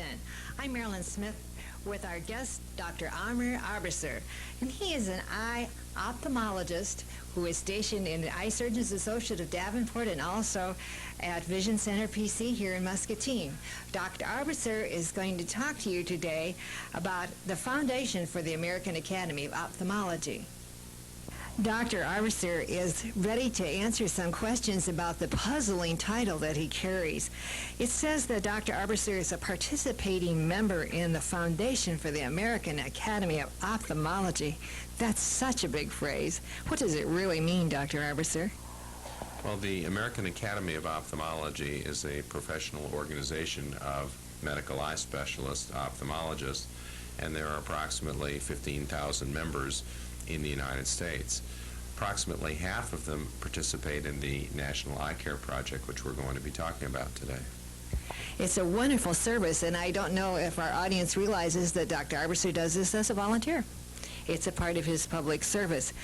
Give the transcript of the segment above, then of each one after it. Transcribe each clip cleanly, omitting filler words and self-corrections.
Marilyn. I'm Marilyn Smith with our guest, Dr. Armir Arbisser, and he is an eye ophthalmologist who is stationed in the Eye Surgeons Associate of Davenport and also at Vision Center PC here in Muscatine. Dr. Arbisser is going to talk to you today about the foundation for the American Academy of Ophthalmology. Dr. Arbisser is ready to answer some questions about the puzzling title that he carries. It says that Dr. Arbisser is a participating member in the Foundation for the American Academy of Ophthalmology. That's such a big phrase. What does it really mean, Dr. Arbisser? Well, the American Academy of Ophthalmology is a professional organization of medical eye specialists, ophthalmologists, and there are approximately 15,000 members in the United States. Approximately half of them participate in the National Eye Care Project, which we're going to be talking about today. It's a wonderful service, and I don't know if our audience realizes that Dr. Arbisser does this as a volunteer. It's a part of his public service.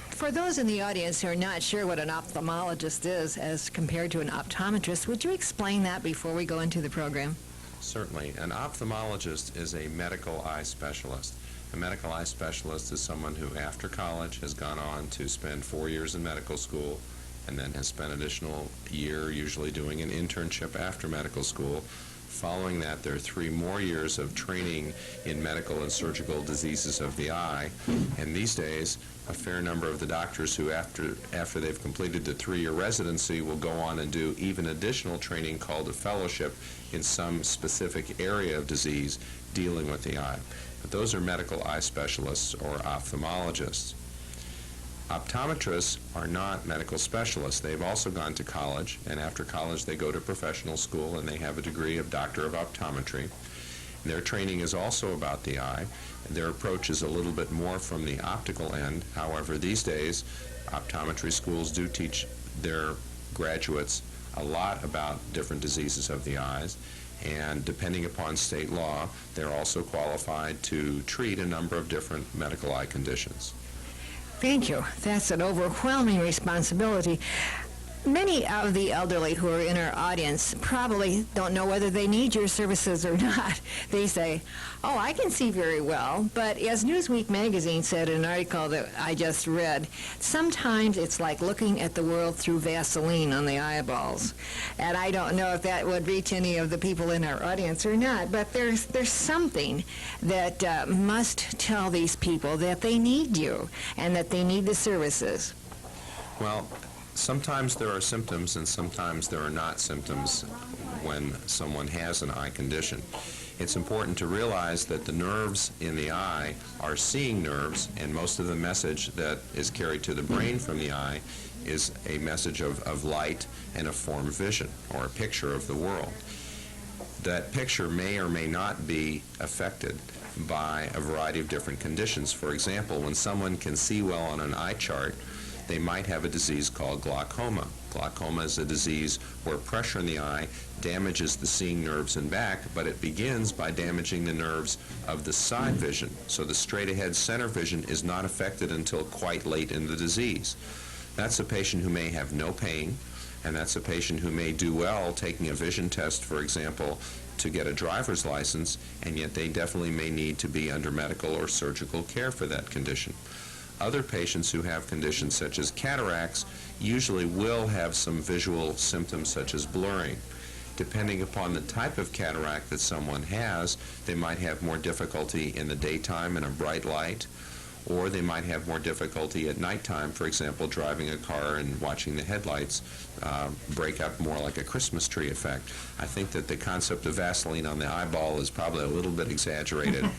For those in the audience who are not sure what an ophthalmologist is as compared to an optometrist, would you explain that before we go into the program? Certainly. An ophthalmologist is a medical eye specialist. A medical eye specialist is someone who, after college, has gone on to spend 4 years in medical school and then has spent an additional year, usually doing an internship after medical school. Following that, there are 3 more years of training in medical and surgical diseases of the eye. And these days, a fair number of the doctors who, after they've completed the 3-year residency, will go on and do even additional training called a fellowship in some specific area of disease dealing with the eye. But those are medical eye specialists or ophthalmologists. Optometrists are not medical specialists. They've also gone to college, and after college they go to professional school and they have a degree of Doctor of Optometry. Their training is also about the eye. Their approach is a little bit more from the optical end. However, these days, optometry schools do teach their graduates a lot about different diseases of the eyes. And depending upon state law, they're also qualified to treat a number of different medical eye conditions. Thank you. That's an overwhelming responsibility. Many of the elderly who are in our audience probably don't know whether they need your services or not. They say, oh, I can see very well, but as Newsweek magazine said in an article that I just read, sometimes it's like looking at the world through Vaseline on the eyeballs. And I don't know if that would reach any of the people in our audience or not, but there's something that must tell these people that they need you and that they need the services. Well, sometimes there are symptoms and sometimes there are not symptoms when someone has an eye condition. It's important to realize that the nerves in the eye are seeing nerves, and most of the message that is carried to the brain from the eye is a message of light and of form vision, or a picture of the world. That picture may or may not be affected by a variety of different conditions. For example, when someone can see well on an eye chart, they might have a disease called glaucoma. Glaucoma is a disease where pressure in the eye damages the seeing nerves and back, but it begins by damaging the nerves of the side vision. So the straight ahead center vision is not affected until quite late in the disease. That's a patient who may have no pain, and that's a patient who may do well taking a vision test, for example, to get a driver's license, and yet they definitely may need to be under medical or surgical care for that condition. Other patients who have conditions such as cataracts usually will have some visual symptoms such as blurring. Depending upon the type of cataract that someone has, they might have more difficulty in the daytime in a bright light, or they might have more difficulty at nighttime, for example, driving a car and watching the headlights break up more like a Christmas tree effect. I think that the concept of Vaseline on the eyeball is probably a little bit exaggerated.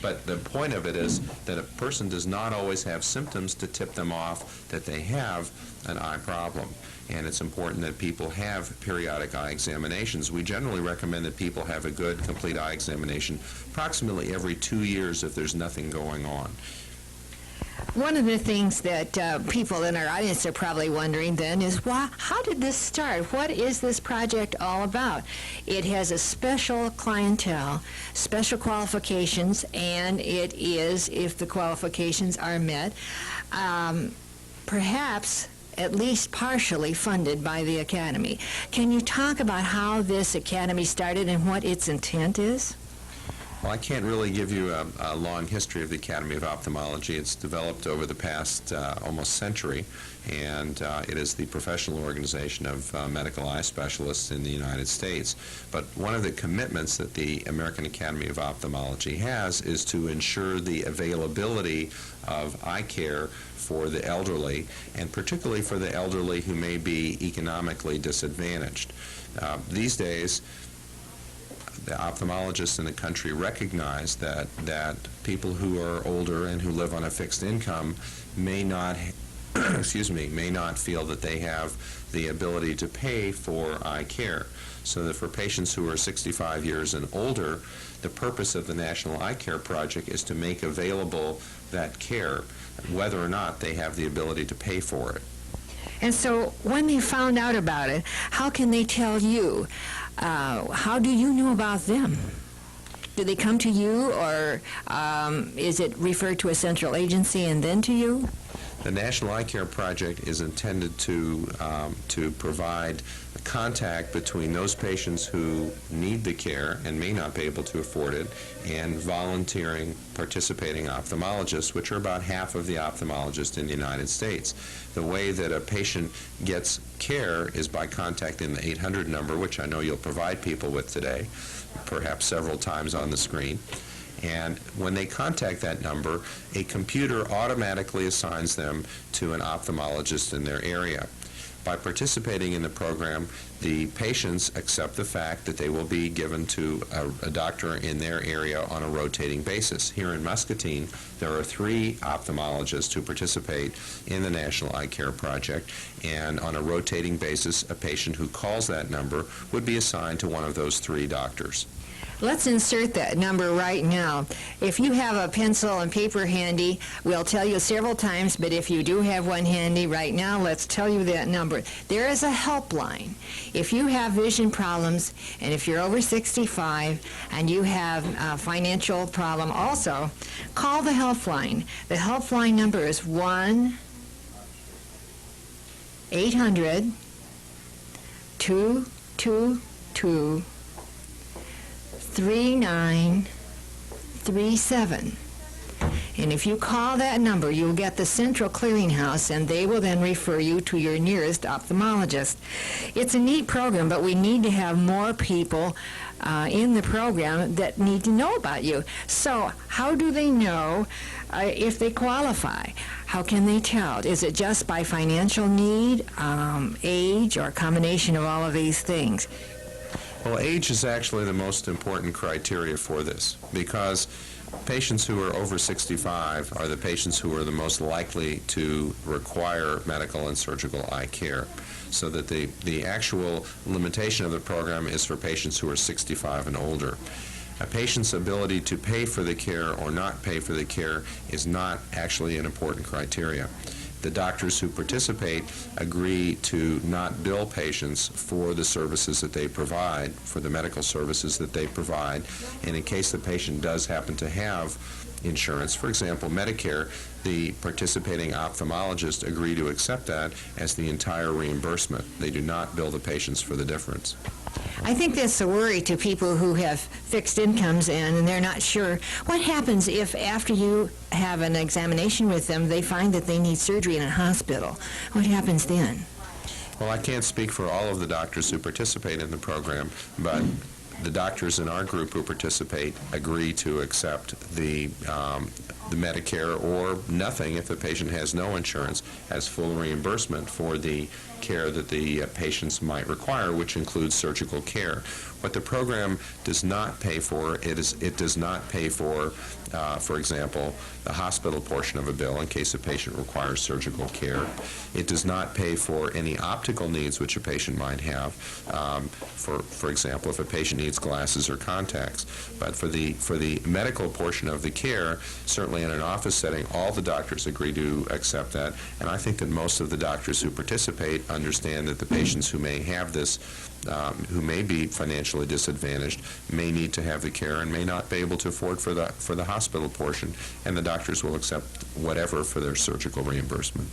But the point of it is that a person does not always have symptoms to tip them off that they have an eye problem. And it's important that people have periodic eye examinations. We generally recommend that people have a good, complete eye examination approximately every 2 years if there's nothing going on. One of the things that people in our audience are probably wondering then is, how did this start? What is this project all about? It has a special clientele, special qualifications, and it is, if the qualifications are met, perhaps at least partially funded by the Academy. Can you talk about how this Academy started and what its intent is? Well, I can't really give you a long history of the Academy of Ophthalmology. It's developed over the past almost century, and it is the professional organization of medical eye specialists in the United States. But one of the commitments that the American Academy of Ophthalmology has is to ensure the availability of eye care for the elderly, and particularly for the elderly who may be economically disadvantaged. These days, the ophthalmologists in the country recognize that people who are older and who live on a fixed income may not may not feel that they have the ability to pay for eye care. So that for patients who are 65 years and older, the purpose of the National Eye Care Project is to make available that care, whether or not they have the ability to pay for it. And so when they found out about it, how can they tell you? How do you know about them? Do they come to you, or is it referred to a central agency and then to you? The National Eye Care Project is intended to provide contact between those patients who need the care and may not be able to afford it, and volunteering, participating ophthalmologists, which are about half of the ophthalmologists in the United States. The way that a patient gets care is by contacting the 800 number, which I know you'll provide people with today, perhaps several times on the screen. And when they contact that number, a computer automatically assigns them to an ophthalmologist in their area. By participating in the program, the patients accept the fact that they will be given to a doctor in their area on a rotating basis. Here in Muscatine, there are 3 ophthalmologists who participate in the National Eye Care Project, and on a rotating basis, a patient who calls that number would be assigned to one of those 3 doctors. Let's insert that number right now. If you have a pencil and paper handy, we'll tell you several times, but if you do have one handy right now, let's tell you that number. There is a helpline. If you have vision problems, and if you're over 65 and you have a financial problem also, call the helpline. The helpline number is 1-800-222 3937. And if you call that number, you'll get the Central Clearinghouse, and they will then refer you to your nearest ophthalmologist. It's a neat program, but we need to have more people in the program that need to know about you. So how do they know if they qualify? How can they tell? Is it just by financial need, age, or a combination of all of these things? Well, age is actually the most important criteria for this, because patients who are over 65 are the patients who are the most likely to require medical and surgical eye care. So that the actual limitation of the program is for patients who are 65 and older. A patient's ability to pay for the care or not pay for the care is not actually an important criteria. The doctors who participate agree to not bill patients for the services that they provide, for the medical services that they provide, and in case the patient does happen to have insurance, for example, Medicare, the participating ophthalmologists agree to accept that as the entire reimbursement. They do not bill the patients for the difference. I think that's a worry to people who have fixed incomes and they're not sure. What happens if after you have an examination with them, they find that they need surgery in a hospital? What happens then? Well, I can't speak for all of the doctors who participate in the program, but the doctors in our group who participate agree to accept the Medicare or nothing if the patient has no insurance, as full reimbursement for the care that the patients might require, which includes surgical care. What the program does not pay for, it does not pay for example, the hospital portion of a bill in case a patient requires surgical care. It does not pay for any optical needs which a patient might have, for example, if a patient needs glasses or contacts. But for the medical portion of the care, certainly in an office setting, all the doctors agree to accept that, and I think that most of the doctors who participate understand that the patients who may have this, who may be financially disadvantaged, may need to have the care and may not be able to afford for the hospital portion, and the doctors will accept whatever for their surgical reimbursement.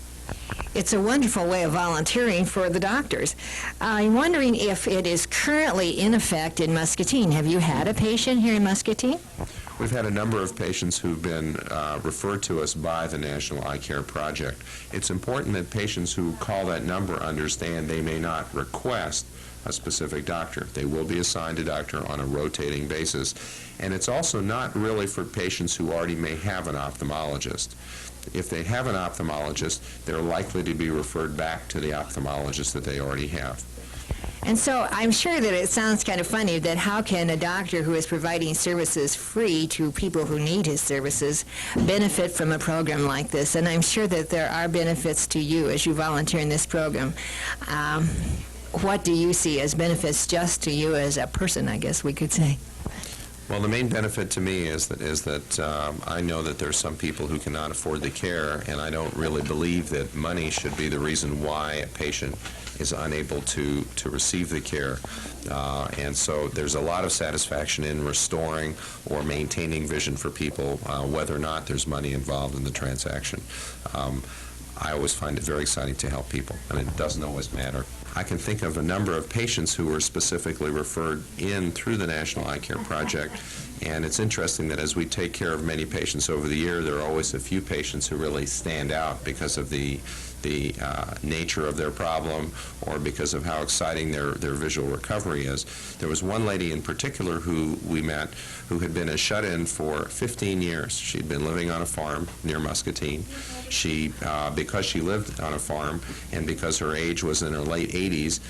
It's a wonderful way of volunteering for the doctors. I'm wondering if it is currently in effect in Muscatine. Have you had a patient here in Muscatine? We've had a number of patients who've been referred to us by the National Eye Care Project. It's important that patients who call that number understand they may not request a specific doctor. They will be assigned a doctor on a rotating basis. And it's also not really for patients who already may have an ophthalmologist. If they have an ophthalmologist, they're likely to be referred back to the ophthalmologist that they already have. And so I'm sure that it sounds kind of funny that how can a doctor who is providing services free to people who need his services benefit from a program like this? And I'm sure that there are benefits to you as you volunteer in this program. What do you see as benefits just to you as a person, I guess we could say? Well, the main benefit to me is that I know that there are some people who cannot afford the care, and I don't really believe that money should be the reason why a patient is unable to receive the care. And so there's a lot of satisfaction in restoring or maintaining vision for people, whether or not there's money involved in the transaction. I always find it very exciting to help people, and it doesn't always matter. I can think of a number of patients who were specifically referred in through the National Eye Care Project, and it's interesting that as we take care of many patients over the year, there are always a few patients who really stand out because of the nature of their problem or because of how exciting their visual recovery is. There was one lady in particular who we met who had been a shut-in for 15 years. She'd been living on a farm near Muscatine. Because she lived on a farm and because her age was in her late 80s,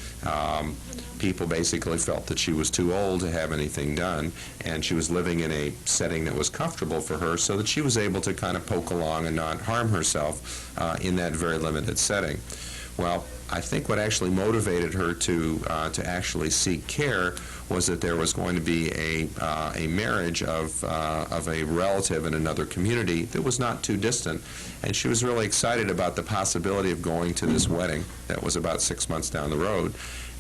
people basically felt that she was too old to have anything done, and she was living in a setting that was comfortable for her so that she was able to kind of poke along and not harm herself in that very limited setting. Well, I think what actually motivated her to actually seek care was that there was going to be a marriage of a relative in another community that was not too distant, and she was really excited about the possibility of going to this wedding that was about 6 months down the road,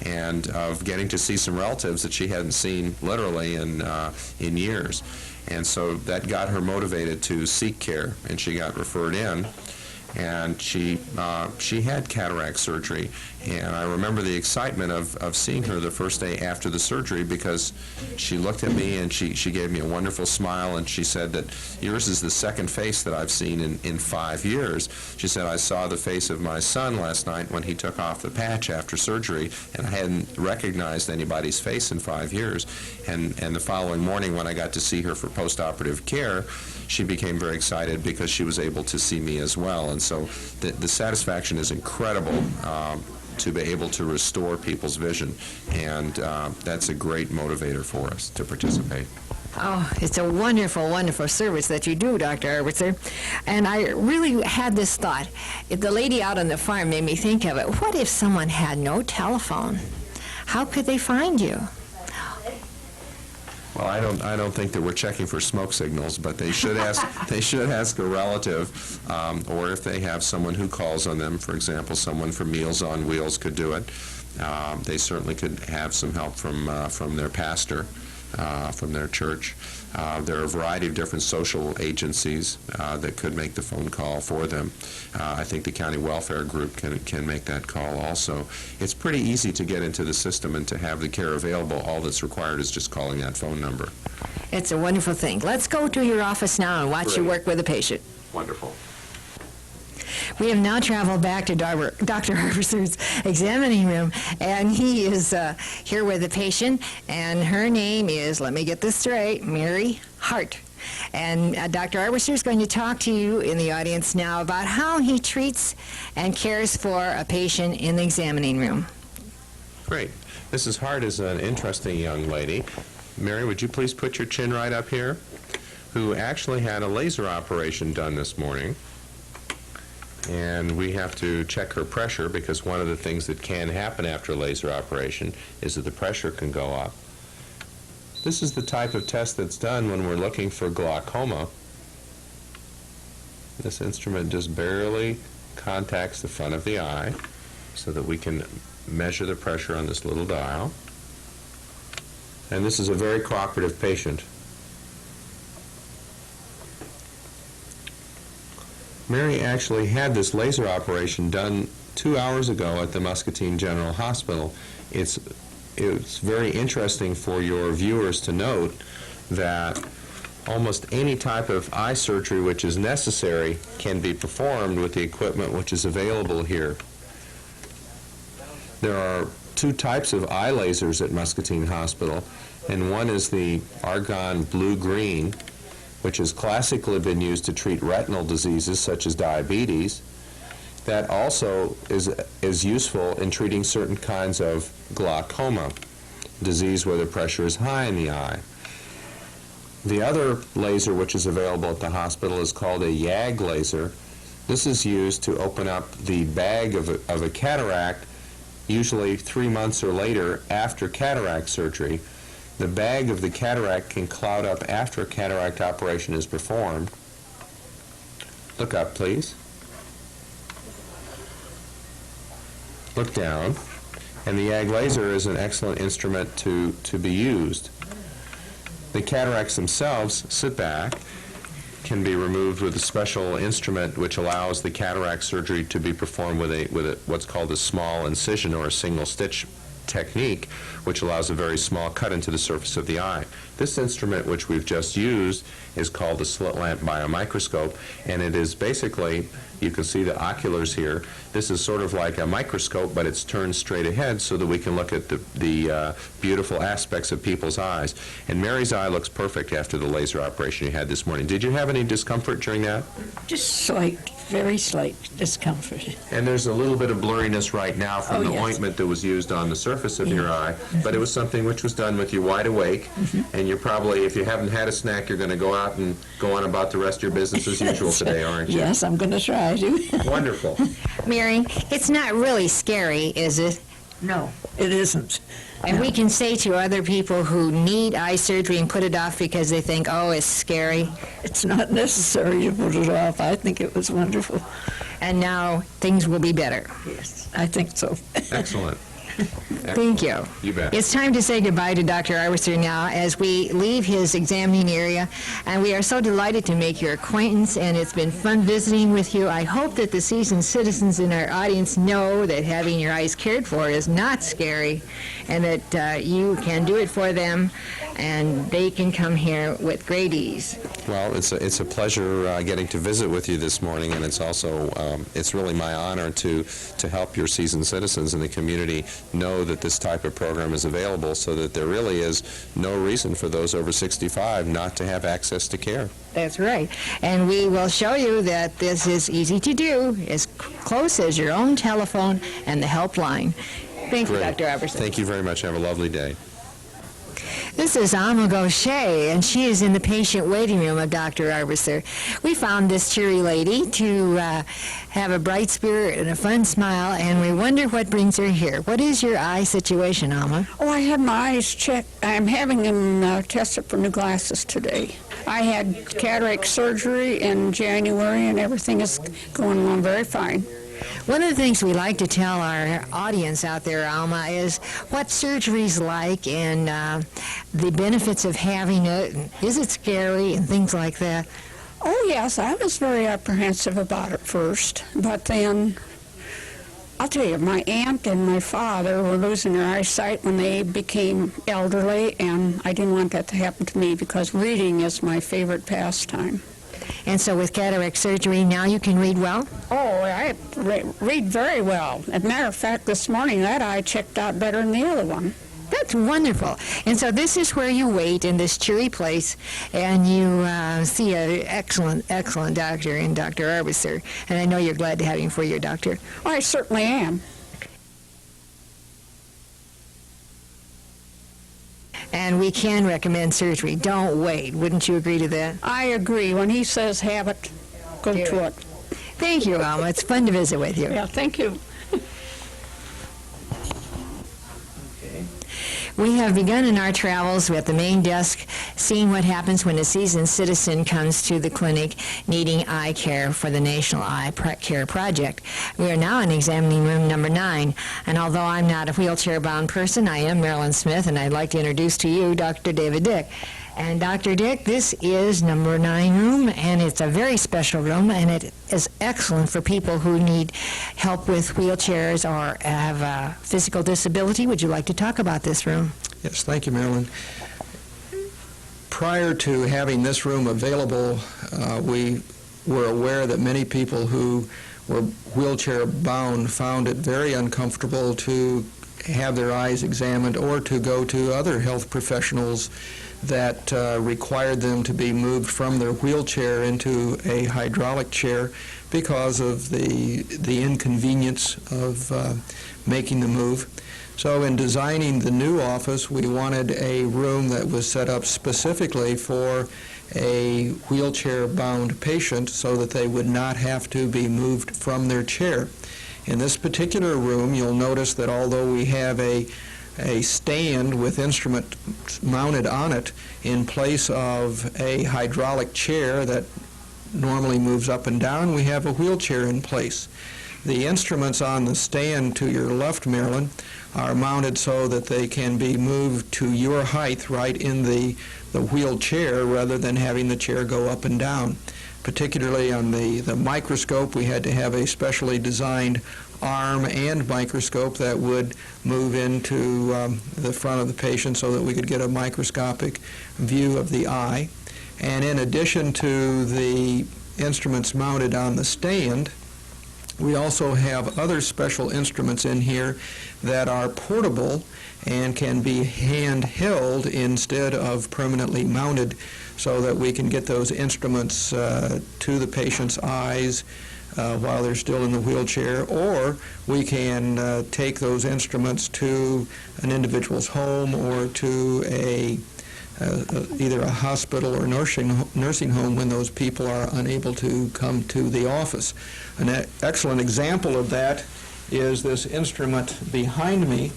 and of getting to see some relatives that she hadn't seen literally in years. And so that got her motivated to seek care, and she got referred in. And she had cataract surgery, and I remember the excitement of seeing her the first day after the surgery, because she looked at me and she gave me a wonderful smile, and she said that yours is the second face that I've seen in 5 years. She said, I saw the face of my son last night when he took off the patch after surgery, and I hadn't recognized anybody's face in 5 years. And the following morning when I got to see her for post-operative care, she became very excited because she was able to see me as well. And so the satisfaction is incredible to be able to restore people's vision, and that's a great motivator for us to participate. Oh, it's a wonderful, wonderful service that you do, Dr. Arbisser. And I really had this thought. If the lady out on the farm made me think of it. What if someone had no telephone? How could they find you? Well, I don't think that we're checking for smoke signals, but they should ask a relative, or if they have someone who calls on them. For example, someone from Meals on Wheels could do it. They certainly could have some help from their pastor, from their church. There are a variety of different social agencies that could make the phone call for them. I think the county welfare group can make that call also. It's pretty easy to get into the system and to have the care available. All that's required is just calling that phone number. It's a wonderful thing. Let's go to your office now and watch you work with a patient. Wonderful. We have now traveled back to Dr. Arbisser's examining room, and he is here with a patient, and her name is, let me get this straight, Mary Hart. And Dr. Arbisser is going to talk to you in the audience now about how he treats and cares for a patient in the examining room. Great. Mrs. Hart is an interesting young lady. Mary, would you please put your chin right up here? Who actually had a laser operation done this morning. And we have to check her pressure, because one of the things that can happen after a laser operation is that the pressure can go up. This is the type of test that's done when we're looking for glaucoma. This instrument just barely contacts the front of the eye so that we can measure the pressure on this little dial. And this is a very cooperative patient. Mary actually had this laser operation done 2 hours ago at the Muscatine General Hospital. It's very interesting for your viewers to note that almost any type of eye surgery which is necessary can be performed with the equipment which is available here. There are 2 types of eye lasers at Muscatine Hospital, and one is the argon blue-green, which has classically been used to treat retinal diseases such as diabetes. That also is useful in treating certain kinds of glaucoma, disease where the pressure is high in the eye. The other laser which is available at the hospital is called a YAG laser. This is used to open up the bag of a cataract, usually 3 months or later after cataract surgery. The bag of the cataract can cloud up after a cataract operation is performed. Look up, please. Look down. And the YAG laser is an excellent instrument to be used. The cataracts themselves, sit back, can be removed with a special instrument which allows the cataract surgery to be performed with what's called a small incision or a single stitch technique, which allows a very small cut into the surface of the eye. This instrument, which we've just used, is called the slit lamp biomicroscope, and it is basically, you can see the oculars here. This is sort of like a microscope, but it's turned straight ahead so that we can look at the beautiful aspects of people's eyes. And Mary's eye looks perfect after the laser operation you had this morning. Did you have any discomfort during that? Just slight, very slight discomfort. And there's a little bit of blurriness right now from the yes. ointment that was used on the surface of your eye, but it was something which was done with you wide awake, and you're probably, if you haven't had a snack, you're going to go out and go on about the rest of your business as usual today, aren't you? Yes, I'm going to try to. Wonderful. Mary, it's not really scary, is it? No, it isn't. And we can say to other people who need eye surgery and put it off because they think, oh, it's scary. It's not necessary to put it off. I think it was wonderful. And now things will be better. Yes, I think so. Excellent. Thank you. You bet. It's time to say goodbye to Dr. Arbisser now as we leave his examining area, and we are so delighted to make your acquaintance, and it's been fun visiting with you. I hope that the seasoned citizens in our audience know that having your eyes cared for is not scary, and that you can do it for them, and they can come here with great ease. Well, it's a pleasure getting to visit with you this morning, and it's also it's really my honor to help your seasoned citizens in the community know that this type of program is available, so that there really is no reason for those over 65 not to have access to care. That's right. And we will show you that this is easy to do, as close as your own telephone and the helpline. Thank you, Great. Dr. Arbisser. Thank you very much. Have a lovely day. This is Alma Gaucher, and she is in the patient waiting room of Dr. Arbisser. We found this cheery lady to have a bright spirit and a fun smile, and we wonder what brings her here. What is your eye situation, Alma? Oh, I had my eyes checked. I'm having them tested for new glasses today. I had cataract surgery in January, and everything is going along very fine. One of the things we like to tell our audience out there, Alma, is what surgery's like and the benefits of having it. And is it scary and things like that? Oh, yes, I was very apprehensive about it first, but then, I'll tell you, my aunt and my father were losing their eyesight when they became elderly, and I didn't want that to happen to me because reading is my favorite pastime. And so with cataract surgery, now you can read well? Oh, I read very well. As a matter of fact, this morning that eye checked out better than the other one. That's wonderful. And so this is where you wait in this cheery place, and you see an excellent, excellent doctor in Dr. Arbisser. And I know you're glad to have him for your doctor. I certainly am. And we can recommend surgery. Don't wait. Wouldn't you agree to that? I agree. When he says have it, go Do to it. it. Thank you, Alma. It's fun to visit with you. Yeah, thank you. We have begun in our travels at the main desk, seeing what happens when a seasoned citizen comes to the clinic needing eye care for the National Eye Care Project. We are now in examining room number 9, and although I'm not a wheelchair-bound person, I am Marilyn Smith, and I'd like to introduce to you Dr. David Dick. And Dr. Dick, this is number 9 room, and it's a very special room, and it is excellent for people who need help with wheelchairs or have a physical disability. Would you like to talk about this room? Yes, thank you, Marilyn. Prior to having this room available, we were aware that many people who were wheelchair-bound found it very uncomfortable to have their eyes examined or to go to other health professionals that required them to be moved from their wheelchair into a hydraulic chair because of the inconvenience of making the move. So in designing the new office, we wanted a room that was set up specifically for a wheelchair-bound patient so that they would not have to be moved from their chair. In this particular room, you'll notice that although we have a stand with instruments mounted on it in place of a hydraulic chair that normally moves up and down, we have a wheelchair in place. The instruments on the stand to your left, Marilyn, are mounted so that they can be moved to your height right in the wheelchair rather than having the chair go up and down. Particularly on the microscope, we had to have a specially designed arm and microscope that would move into the front of the patient so that we could get a microscopic view of the eye. And in addition to the instruments mounted on the stand, we also have other special instruments in here that are portable and can be hand-held instead of permanently mounted so that we can get those instruments to the patient's eyes while they're still in the wheelchair, or we can take those instruments to an individual's home or to either a hospital or nursing home when those people are unable to come to the office. An excellent example of that is this instrument behind me.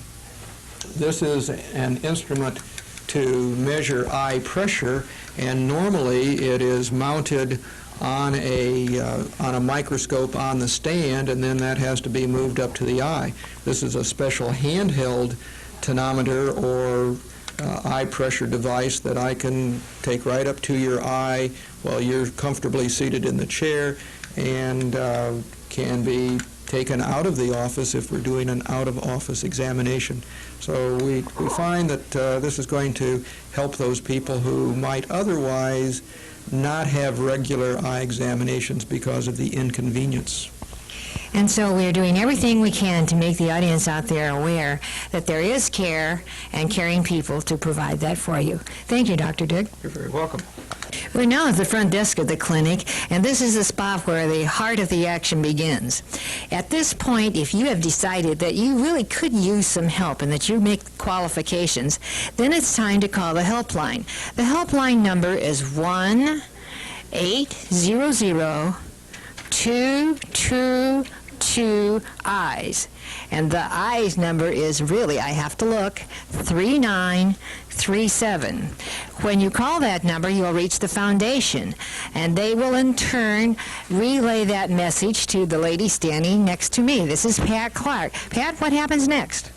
This is an instrument to measure eye pressure, and normally it is mounted on a microscope on the stand, and then that has to be moved up to the eye. This is a special handheld tonometer or eye pressure device that I can take right up to your eye while you're comfortably seated in the chair, and can be taken out of the office if we're doing an out-of-office examination. So we find that this is going to help those people who might otherwise not have regular eye examinations because of the inconvenience. And so we're doing everything we can to make the audience out there aware that there is care and caring people to provide that for you. Thank you, Dr. Dick. You're very welcome. We're now at the front desk of the clinic, and this is the spot where the heart of the action begins. At this point, if you have decided that you really could use some help and that you make qualifications, then it's time to call the helpline. The helpline number is 1-800-222-EYES. And the EYES number is really, I have to look, 3937. When you call that number, you'll reach the foundation, and they will in turn relay that message to the lady standing next to me. This is Pat Clark. Pat, what happens next?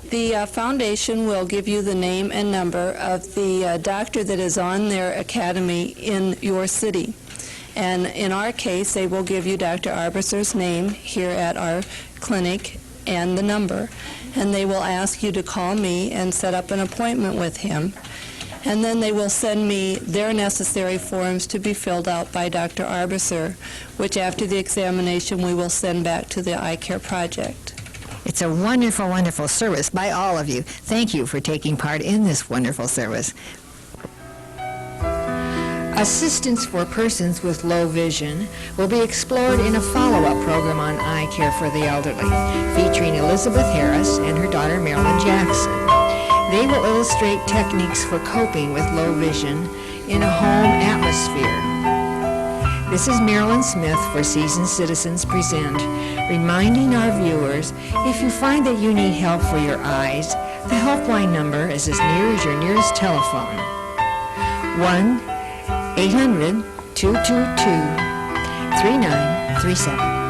The foundation will give you the name and number of the doctor that is on their academy in your city. And in our case, they will give you Dr. Arbisser's name here at our clinic and the number. And they will ask you to call me and set up an appointment with him. And then they will send me their necessary forms to be filled out by Dr. Arbisser, which after the examination we will send back to the Eye Care Project. It's a wonderful, wonderful service by all of you. Thank you for taking part in this wonderful service. Assistance for persons with low vision will be explored in a follow-up program on eye care for the elderly, featuring Elizabeth Harris and her daughter Marilyn Jackson. They will illustrate techniques for coping with low vision in a home atmosphere. This is Marilyn Smith for Seasoned Citizens Present, reminding our viewers, if you find that you need help for your eyes, the helpline number is as near as your nearest telephone. 1-800-222-3937.